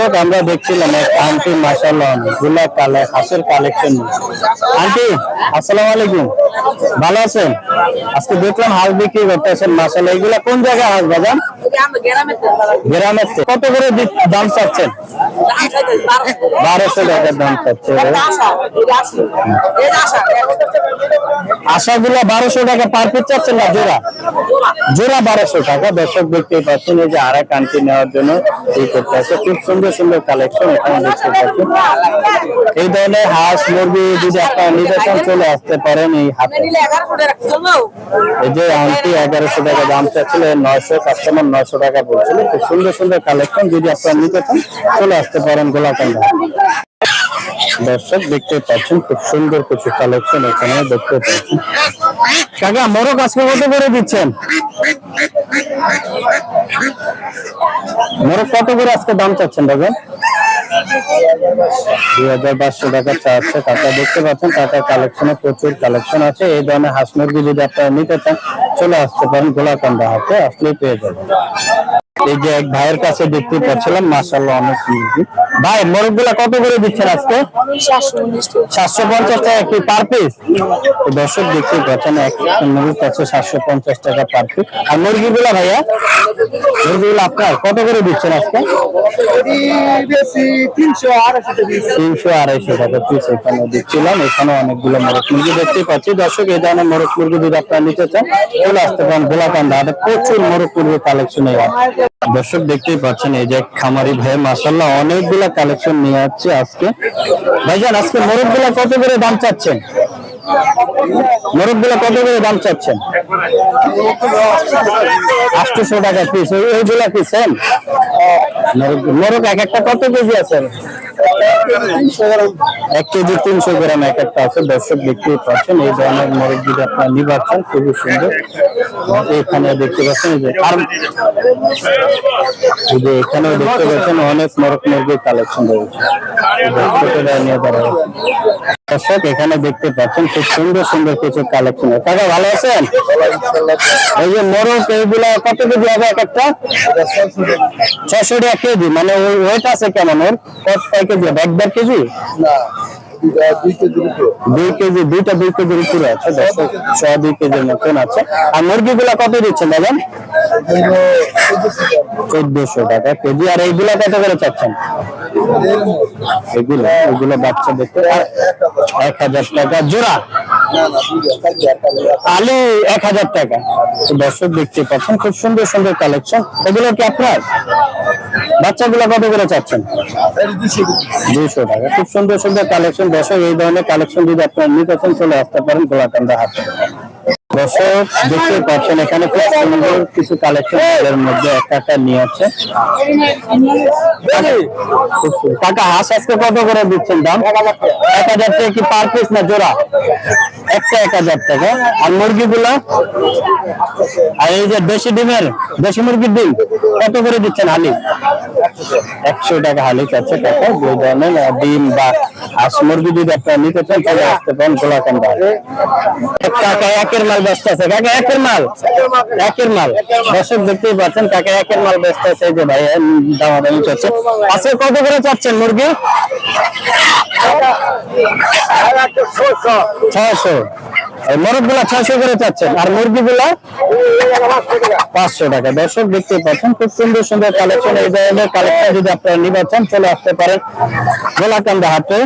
দর্শক আমরা দেখছিলাম এক আন্টি মাশাআল্লাহ অনেকগুলা হাঁসের কালেকশন। আন্টি আসসালামু আলাইকুম, ভালো আছেন? আজকে দেখলাম হাঁস বিক্রি করতেছেন মাশাআল্লাহ। এগুলা কোন জায়গায় হাঁস বাজান? গ্রামের। কত করে দাম চাচ্ছেন? 1200 টাকা দাম চাচ্ছে। আশাগুলা 1200 টাকা পার পিস চাচ্ছেন না জোড়া? জোড়া 1200 টাকা। দর্শক দেখতে পাচ্ছেন এই যে আরেক আন্টি নেওয়ার জন্য এই করতে আছে। খুব সুন্দর সুন্দর কালেকশন এখানে দেখতে পাচ্ছেন। এই ধরনের হাঁস মুরগি যদি আপনারা নিতে চান চলে আসতে পারেন এই হাটে। এই যে আন্টি 1100 টাকা দাম চাচ্ছিল, 900 কাস্টমার 900 টাকা বলছিল। খুব সুন্দর সুন্দর কালেকশন যদি আপনারা নিতে চান চলে আসতে পারেন গোলাকান্দা। দর্শক দেখতে পাচ্ছেন খুব সুন্দর কিছু কালেকশন এখানে দেখতে পাচ্ছেন। কাকা মোরগ আজকে কত করে দিচ্ছেন? মোরগ কত করে আজকে দাম চাচ্ছেন দাদা? 2500 টাকা চাচ্ছে কাকা। দেখতে পাচ্ছেন কাকার কালেকশনে প্রচুর কালেকশন আছে। এই ধরনের হাঁস মুরগি যদি আপনারা নিতে চান চলে আসতে পারেন গোলাকান্দা হাটে, আসলেই পেয়ে যাবেন। এই যে এক ভাইয়ের কাছে দেখতে পাচ্ছিলাম মাশাআল্লাহ অনেক মুরগি। ভাই মোরগ গুলা কত করে দিচ্ছেন আজকে? 750 টাকা কি পার পিস? দর্শক দেখতে পাচ্ছেন এক মুরগির কাছে 750 টাকা পার পিস। আর মুরগি গুলা ভাইয়া, মুরগি গুলা আপনার কত করে দিচ্ছেন আজকে? 300-250 টাকা পিস এখানে দিচ্ছিলাম। এখানে অনেকগুলো মোরগ মুরগি দেখতে পাচ্ছি। দর্শক এই ধরনের মোরগ মুরগি যদি আপনারা নিতে চান চলে আসতে পারেন গোলাকান্দা হাটে। প্রচুর মোরগ মুরগি কালেকশন। দর্শক দেখতেই পাচ্ছেন এই যে খামারি ভাই মাশাআল্লাহ অনেকগুলা কালেকশন নিয়ে আসছে আজকে। ভাইজান আজকে মোরগ গুলা কত করে দাম চাচ্ছেন? মোরগ গুলা কত করে দাম চাচ্ছেন? 800 টাকা পিস। ওইগুলা কি সেম? মোরগ এক একটা কত কেজি আছে? 1 কেজি 300 গ্রাম এক একটা আছে। দর্শক দেখতেই পাচ্ছেন এই ধরনের মোরগ যদি আপনারা নিবাচ্ছেন খুবই সুন্দর। এখানে দেখতে পাচ্ছেন যে এখানে দেখতে পাচ্ছেন অনেক মোরগ মুরগির কালেকশন রয়েছে। দর্শক এখানে দেখতে পাচ্ছেন খুব সুন্দর সুন্দর কিছু কালেকশন। কাকা ভালো আছেন? এই যে মোরগ এইগুলা কত কেজি হবে এক একটা? 600 টাকা কেজি। মানে ওয়েট আছে কেমন ওর? কত কেজি? 1.5 কেজি? না 2 কেজি। দুইটা 2 কেজির উপরে আছে। 2 কেজির মতন আছে। আর মুরগি গুলা কত দিচ্ছেন দাদা? 1400 টাকা কেজি। আর এইগুলা কত করে চাচ্ছেন? এগুলো বাচ্চা দেখতে 1000 টাকা জোড়া। আলু 1000 টাকা। দর্শক দেখতে পাচ্ছেন খুব সুন্দর সুন্দর কালেকশন। এগুলো কি আপনার? বাচ্চাগুলো কত করে চাচ্ছেন? 200 টাকা। খুব সুন্দর সুন্দর কালেকশন। দর্শক এই ধরনের কালেকশন যদি আপনারা নিতে চান চলে আসতে পারেন গোলাকান্দা হাটে। দর্শক দেখতে পাচ্ছেন এখানে খুব সুন্দর কিছু কালেকশন এর মধ্যে একটা নিয়ে আছে। টাকা হাঁস আজকে কত করে দিচ্ছেন দাম? 1000 টাকা কি পার পিস না জোড়া? একটা 1000 টাকা। আর মুরগি গুলা? আর এই যে দেশি মুরগির ডিম কত করে দিচ্ছেন হালি? 100 টাকা হালি চাচ্ছে টাকা। দুই ধরনের ডিম বা হাঁস মুরগি যদি আপনারা নিতে চান চলে আসতে পারেন গোলাকান্দা। টাকা একের মাল ব্যস্ত আছে। কাকা একের মাল? একের মাল। দর্শক দেখতেই পাচ্ছেন কাকা একের মাল ব্যস্ত আছে। এই যে ভাই দামাদামি চলছে। আজকে কত করে চাচ্ছেন মুরগি? 600। মোরগ গুলা 600 করে চাচ্ছেন। আর মুরগি গুলা 500 টাকা। দর্শক দেখতে পাচ্ছেন খুব সুন্দর সুন্দর কালেকশন। এই ধরনের কালেকশন যদি আপনারা নিতে চান চলে আসতে পারেন গোলাকান্দা হাটে।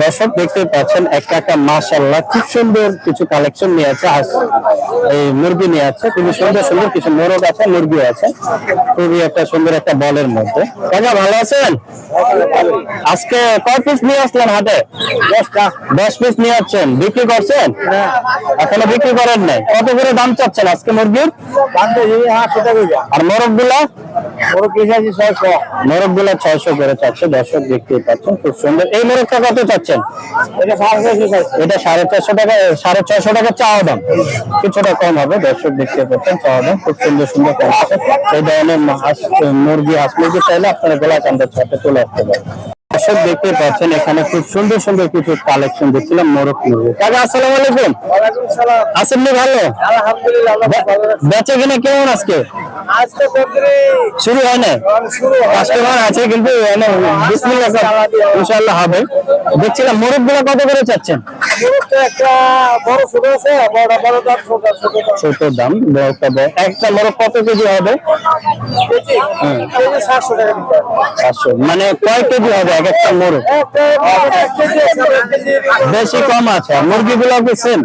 দর্শক দেখতে পাচ্ছেন একটা মাশাআল্লাহ খুব সুন্দর কিছু কালেকশন নিয়ে আছে। এই মুরগি নিয়ে আছে খুবই সুন্দর সুন্দর কিছু মোরগ আছে, মুরগি আছে। খুবই একটা সুন্দর একটা বলের মধ্যে। কাকা ভালো আছেন? আজকে কয় পিস নিয়ে আসলেন হাটে? 10 পিস নিয়ে আসছেন। বিক্রি করছেন? এখনো বিক্রি করেন নাই। কত করে দাম চাচ্ছেন আজকে মুরগির? আর মোরগ গুলা? মোরগ গুলা 600 করে চাচ্ছে। দর্শক দেখতে পাচ্ছেন খুব সুন্দর। এই মোরগটা কত চাচ্ছেন? এটা 450 টাকা। 650 টাকা চাওয়া দাম, কিছুটা কম হবে। দর্শক দেখতে পাচ্ছেন চাওয়া দাম খুব সুন্দর সুন্দর কালেকশন। এই ধরনের মুরগি হাঁস মুরগি চাইলে আপনারা গোলাকান্দা হাটে চলে আসতে পারেন। দর্শক দেখতে পাচ্ছেন এখানে খুব সুন্দর সুন্দর কিছু কালেকশন দেখছিলাম মোরগ মুরগি। কাকা আসসালামু আলাইকুম। ওয়ালাইকুম সালাম। আছেন নি ভালো? আলহামদুলিল্লাহ আল্লাহ ভালো রাখছে। বেচা কিনা কেমন আজকে? আজকে তরকারি শুরু হয় না, শুরু হয়। কাস্টমার আছে কিন্তু বিসমিল্লাহ ইনশাআল্লাহ হবে। দেখছিলাম মোরগ গুলো কত করে চাচ্ছেন? মুরগটা একটা বড় ছোট আছে, বড় বড় দাম ছোট ছোট দাম। ছোট দাম বড়টা বড়। একটা মোরগ কত কেজি হবে? কেজি কেজি 700 টাকা দিতে হবে। 700 মানে কয় কেজি হবে এক একটা মোরগ? একটা কেজি আছে, এক কেজি বেশি কম আছে। মুরগিগুলো কি সেম?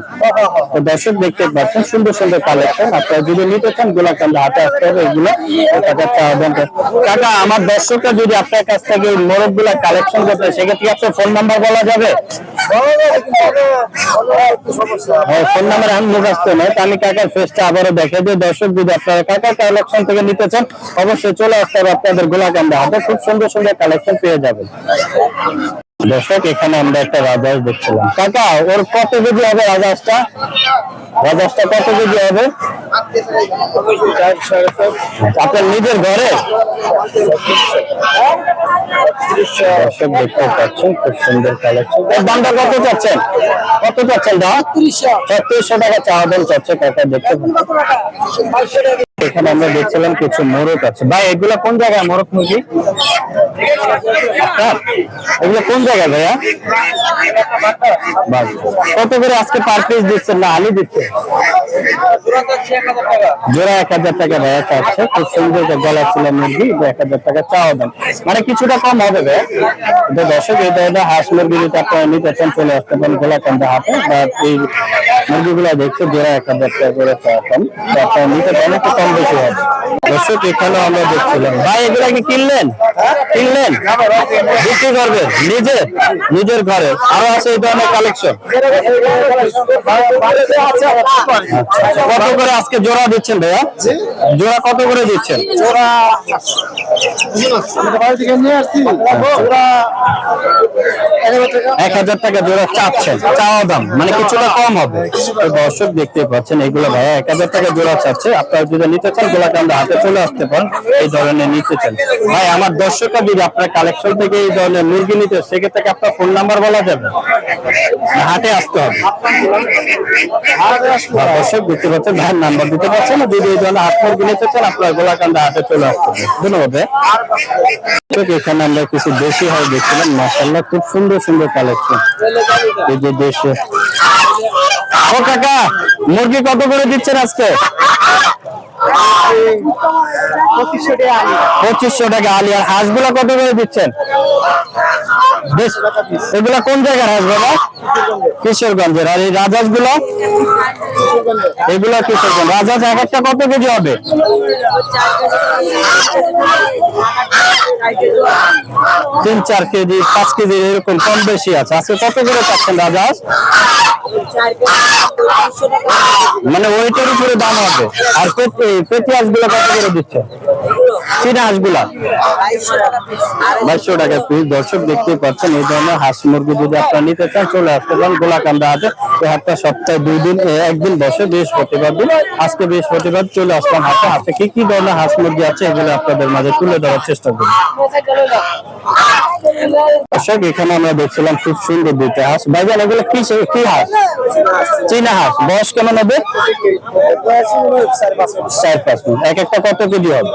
তো দর্শক দেখতে পাচ্ছেন সুন্দর সুন্দর কালেকশন। আপনারা যদি নিতে চান গোলাকান্দা হাটে আসতে হবে। এগুলো কাকা আমার দর্শকরা যদি আপনার কাছ থেকে এই মোরগ গুলা কালেকশন করতে সেক্ষেত্রে আপনার ফোন নাম্বার বলা যাবে? হ্যাঁ, ফোন নাম্বার আমি মুখস্থ নয়, আমি কাকার ফেসটা আবারও দেখে দিই। দর্শক যদি আপনারা কাকার কালেকশন থেকে নিতে চান অবশ্যই চলে আসতে হবে আপনাদের গোলাকান্দা হাটে। খুব সুন্দর সুন্দর কালেকশন পেয়ে যাবেন। দর্শক এখানে আমরা একটা রাজহাঁস দেখছিলাম। কাকা ওর কত কেজি হবে রাজহাঁসটা? রাজহাঁসটা কত কেজি হবে? আপনার নিজের ঘরে? দর্শক দেখতে পাচ্ছেন খুব সুন্দর কালেকশন। এর দামটা কত চাচ্ছেন? কত চাচ্ছেন দাম? 3600 টাকা চাওয়া দাম চাচ্ছে কাকা। দেখতে পাচ্ছেন এখানে আমরা দেখছিলাম কিছু মোরগ আছে। ভাই এগুলা কোন জায়গায় মোরগ মুরগি? এগুলো কোন জায়গায় ভাইয়া? কত করে আজকে পার পিস দিচ্ছেন না আলু দিচ্ছে? জোড়া 1000 টাকা ভাইয়া চাচ্ছে। খুব সুন্দর গলা ছিল মুরগি, 1000 টাকা চাওয়া দাম, মানে কিছুটা কম হবে ভাইয়া। দর্শক এই ধরনের হাঁস মুরগি যদি আপনারা নিতে চান চলে আসতে পারেন গোলাকান্দা হাটে। বা এই মুরগিগুলো দেখছে জোড়া 1000 টাকা করে চাওয়া দাম, আপনারা নিতে পারেন, একটু কম বেশি হবে। দর্শক এখানেও আমরা দেখছিলাম। ভাই এগুলা কি কিনলেন? কিনলেন বিক্রি করবেন নিজের ঘরে? আরো আছে এই ধরনের কালেকশন? কত করে আজকে জোড়া দিচ্ছেন ভাইয়া? জোড়া কত করে দিচ্ছেন? জোড়া 1000 টাকা জোড়া চাচ্ছেন চাওয়া দাম, মানে কিছুটা কম হবে। তো দর্শক দেখতে পাচ্ছেন এগুলো ভাইয়া 1000 টাকা জোড়া চাচ্ছে। আপনারা যদি নিতে চান গোলাকান্দা হাতে চলে আসতে পারেন এই ধরনের নিতে চান। ভাই আমার দর্শকরা যদি আপনার কালেকশন থেকে এই ধরনের মুরগি নিতে সেক্ষেত্রে আপনার ফোন নাম্বার বলা যাবে? হাটে আসতে হবে। দর্শক দেখতে পাচ্ছেন ভাইয়ের নাম্বার দিতে পারছেন না। যদি এই ধরনের হাট মুরগি নিতে চান আপনার গোলাকান্দা হাটে চলে আসতে হবে। ধন্যবাদ। এখানে আমরা কিছু দেশি হয় দেখছিলাম, মাশাআল্লাহ খুব সুন্দর সুন্দর কালেকশন। এই যে দেশে ও কাকা মুরগি কত করে দিচ্ছেন আজকে? 2500 টাকা আলি। আর হাঁসগুলা কত করে দিচ্ছেন? এগুলা কোন জায়গার হাঁস বাবা? কিশোরগঞ্জের। আর এই রাজহাঁস গুলো? এগুলো কিশোরগঞ্জ। রাজহাঁস এক একটা কত কেজি হবে? 3-4 কেজি 5 কেজি এরকম কম বেশি আছে। আজকে কত করে চাচ্ছেন রাজহাঁস? মানে ওইটার উপরে দাম হবে। আর পেটি হাঁস গুলো কত করে দিচ্ছে? চীনা হাঁস গুলা 2200 টাকা পিস। দর্শক দেখতেই পাচ্ছেন এই ধরনের হাঁস মুরগি যদি আপনারা নিতে চান চলে আসতে পারেন গোলাকান্দা হাটে। এই হাটটা সপ্তাহে 2 দিন, একদিন বসে বৃহস্পতিবার দিন। আজকে বৃহস্পতিবার চলে আসলাম হাটে। হাটে কি ধরনের হাঁস মুরগি আছে এগুলো আপনাদের মাঝে তুলে ধরার চেষ্টা করি। দর্শক এখানে আমরা দেখছিলাম খুব সুন্দর দুইটা হাঁস। ভাইজান এগুলো কি হাঁস? চীনা হাঁস। বয়স কেমন হবে? 4-5 মাস। এক একটা কত কেজি হবে?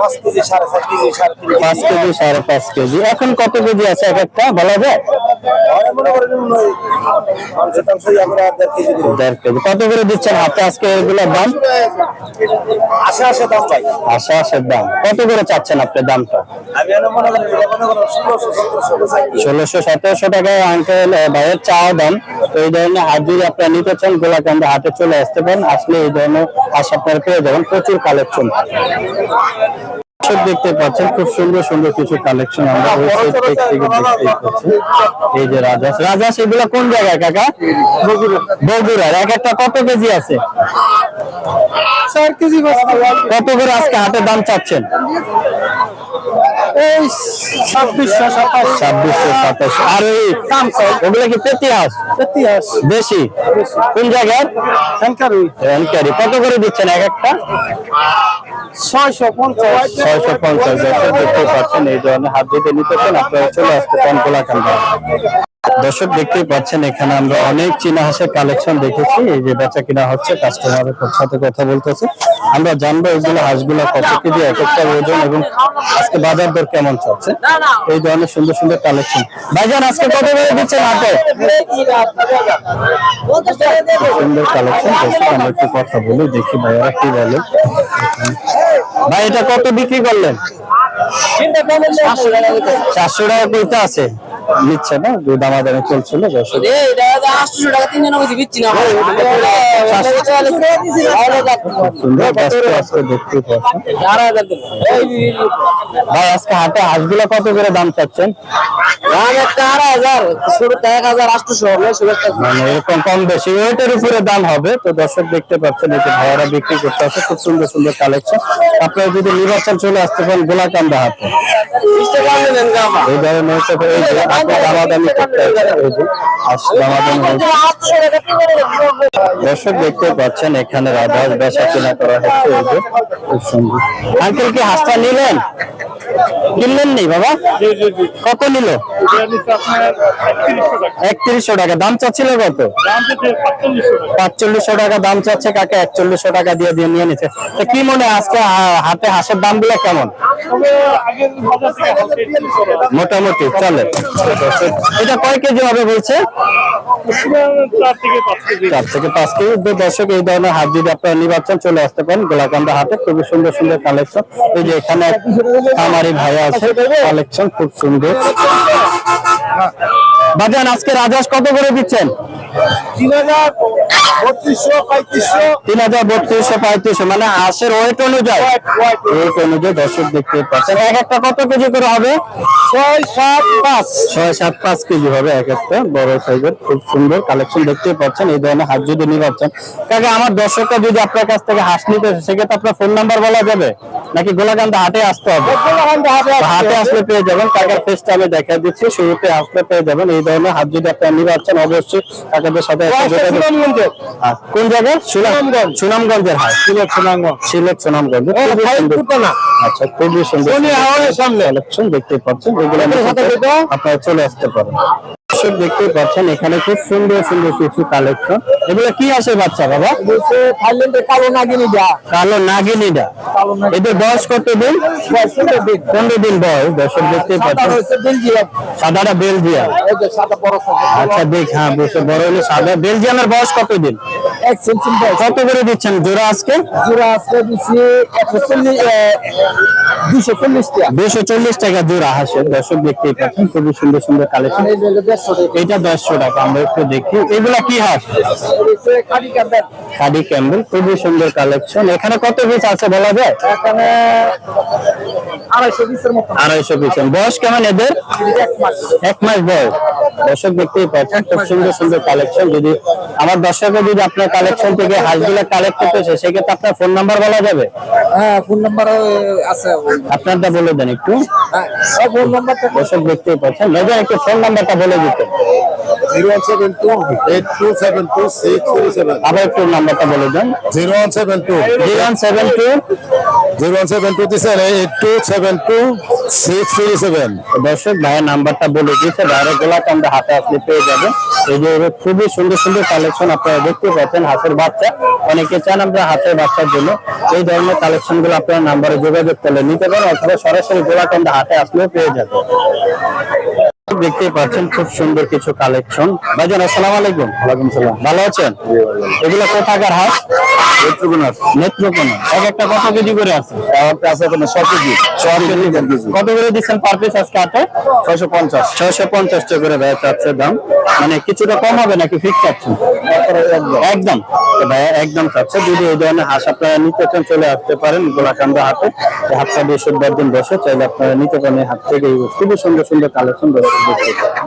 5 কেজি 4.5 কেজি 5 কেজি 5.5 কেজি। এখন কত কেজি আছে এক একটা বলা যায়? 1.5 কেজি। কত করে দিচ্ছেন হাতে আজকে এগুলোর দাম? 80 দাম ভাই। 80 দাম। কত করে চাচ্ছেন আপনার দামটা? আমি মনে করি 1600-1700 টাকায় আঙ্কেল ভাইয়ের চাওয়া দাম। তো এই ধরনের হাঁস যদি আপনারা নিতে চান গোলাকান্দা হাটে চলে আসতে পারেন। আসলে এই ধরনের হাঁস আপনারা পেয়ে যাবেন, প্রচুর কালেকশন। দেখতে পাচ্ছেন খুব সুন্দর সুন্দর কিছু কালেকশন আমরা এই যে রাজহাঁস এগুলা কোন জায়গায় কাকা? বগুড়ার। এক একটা কত কেজি আছে? 4 কেজি। কত করে আজকে হাটে দাম চাচ্ছেন? এই 2627। আর এই ওগুলো কি পেটি হাঁস? ইতিহাস বেশি কোন জায়গার? এনকারি এনকারি। কত করে দিচ্ছেন এক একটা? 650 650। দেখতে পাচ্ছেন এই ধরনের হাত যদি নিতে চান আপনারা চলে আসতে পারেন গোলাকান্দা। দর্শক দেখতেই পাচ্ছেন এখানে আমরা অনেক চীনা হাঁসের কালেকশন দেখেছি। এই যে বেচা কিনা হচ্ছে, কাস্টমারের সাথে কথা বলতেছে। আমরা জানবো এগুলো হাঁসগুলো কত কেজি, এক একটা ওজন এবং আজকে বাজার দর কেমন চলছে। এই ধরনের সুন্দর সুন্দর কালেকশন। ভাইজান আজকে কত করে দিচ্ছেন হাটে? সুন্দর কালেকশন। দর্শক আমরা একটু কথা বলি, দেখি ভাইয়ারা কি বলে। ভাই এটা কত বিক্রি করলেন? 400 টাকা করতে আছে, নিচ্ছে না, দামাদামি চলছিল। দর্শক সুন্দর ব্যস্ত আজকে দেখতে পাচ্ছেন। ভাই আজকে হাটে হাঁসগুলো কত করে দাম চাচ্ছেন? মানে এরকম কম বেশি ওইটার উপরে দাম হবে। তো দর্শক দেখতে পাচ্ছেন এই যে ভাইয়ারা বিক্রি করতে আছে, খুব সুন্দর সুন্দর কালেকশন। আপনারা যদি নির্বাচন চলে আসতে পারেন গোলাকান্দা হাটে, এই ধরনের এই যে আপনি দামাদামি করতে আছে, এই যে হাঁস দামাদামি হচ্ছে। দর্শক দেখতে পাচ্ছেন এখানে রাজহাঁস বেচা কিনা করা হচ্ছে। এই যে খুব সুন্দর। আঙ্কেল কি হাঁসটা নিলেন? কিনলেন নি বাবা? কত নিল? 3100 টাকা। দাম চাচ্ছিল কত? 4500 টাকা দাম চাচ্ছে কাকা, 4100 টাকা দিয়ে নিয়ে নিচ্ছে। তো কি মনে হয় আজকে হাটে হাঁসের দাম গুলো কেমন? মোটামুটি চলে। এটা কয় কেজি হবে বলছে? 4 থেকে 5 কেজি। দর্শক এই ধরনের হাট যদি আপনারা নির্বাচন চলে আসতে পারেন গোলাকান্দা হাটে, খুবই সুন্দর সুন্দর কালেকশন। এই যে এখানে আমারই ভাইয়া আছে, কালেকশন খুব সুন্দর। বাজান আজকে রাজহাঁস কত করে দিচ্ছেন? 3300 মানে হাঁসের ওয়েট অনুযায়ী, ওয়েট অনুযায়ী দর্শক দেখতে পাচ্ছেন। এক একটা কত কেজি করে হবে? 6-7-5 কেজি হবে এক একটা, বড় সাইজের। খুব সুন্দর কালেকশন দেখতে পাচ্ছেন। এই ধরনের হাঁস যদি নিতে পারছেন কাকে, আমার দর্শকরা যদি আপনার কাছ থেকে হাঁস নিতে সেক্ষেত্রে আপনার ফোন নাম্বার বলা যাবে নাকি গোলাকান্দা হাটে আসতে হবে? হাটে আসলে পেয়ে যাবেন। কাকার ফেসটা আমি দেখা দিচ্ছি, শুরুতে আসলে পেয়ে যাবেন। এই ধরনের হাত যদি আপনারা নিতে পারছেন অবশ্যই কাকাদের সাথে কোন জায়গায়? সুনামগঞ্জের হাট। সিলেট সুনামগঞ্জ। আচ্ছা, খুবই সুন্দর কালেকশন দেখতে পাচ্ছেন। এগুলো আপনারা চলে আসতে পারেন। দেখতে পাচ্ছেন এখানে খুব সুন্দর সুন্দর কিছু কালেকশন। এগুলো কি আছে বাচ্চা বাবা? কালো নাগিনীটা। কালো নাগিনীটা। এদের বয়স কত দিন? 15 দিন বয়স। দর্শক দেখতে পাচ্ছেন সাদাটা বেলজিয়াম। আচ্ছা দেখ, হ্যাঁ বুঝতে বড় হলে সাদা। বেলজিয়ামের বয়স কত দিন? কত করে দিচ্ছেন জোড়া আজকে? জোড়া আজকে দিচ্ছি 240 টাকা জোড়া হাঁসের। দর্শক দেখতেই পাচ্ছেন খুবই সুন্দর সুন্দর কালেকশন। এটা 150 টাকা। আমরা একটু দেখি এগুলা কি হাঁস? খাডি ক্যাম্বেল। খুবই সুন্দর কালেকশন। এখানে কত পিস আছে বলা যায়? এখানে 250 পিস। বয়স কেমন এদের? 1 মাস বয়স। দর্শক দেখতেই পাচ্ছেন খুব সুন্দর সুন্দর কালেকশন। যদি আমার দর্শকরা যদি আপনার কালেকশন থেকে হাঁসগুলা কালেক্ট করতেছে সেক্ষেত্রে আপনার ফোন নাম্বার বলা যাবে? হ্যাঁ, ফোন নাম্বার আছে। আপনারটা বলে দেন একটু। ফোন নাম্বারটা দর্শক দেখতেই পাচ্ছেন। মেজর একটু ফোন নাম্বারটা বলে দিতেন। 01728272637। আবার একটু নাম্বারটা বলে দেন। 017272727 দর্শক ভাইয়ের নাম্বারটা বলে দিয়েছে, ভাইয়ের গোলাকান্দা হাটে আপনি পেয়ে যাবেন। এই যে খুবই সুন্দর সুন্দর কালেকশন আপনারা দেখতে পাচ্ছেন। হাঁসের বাচ্চা অনেকে চান আমরা হাঁসের বাচ্চার জন্য, এই ধরনের কালেকশন গুলো আপনার নাম্বারে যোগাযোগ করলে নিতে পারেন অথবা সরাসরি গোলাকান্দা হাটে আসলেও পেয়ে যাবেন। দেখতেই পাচ্ছেন খুব সুন্দর কিছু কালেকশন। ভাইজান আসসালামু আলাইকুম। ওয়ালাইকুম সালাম। ভালো আছেন? এগুলো কোথাকার হাঁস? নেত্রকোনা। এক একটা কত কেজি করে আছে? আছে 100 কেজি। কত করে দিচ্ছেন পার পিস আজকে হাটে? 650 টাকা করে ভাইয়া চাচ্ছে দাম। মানে কিছুটা কম হবে নাকি ফিক্স চাচ্ছেন? একদম ভাইয়া একদম চাচ্ছে। যদি এই ধরনের হাঁস আপনারা নিতে চান চলে আসতে পারেন গোলাকান্দা হাটে। হাটটা বৃহস্পতিবার দিন বসে, চাইলে আপনারা নিতে পারেন হাট থেকে। খুবই সুন্দর সুন্দর কালেকশন দর্শক দেখতে পাবেন।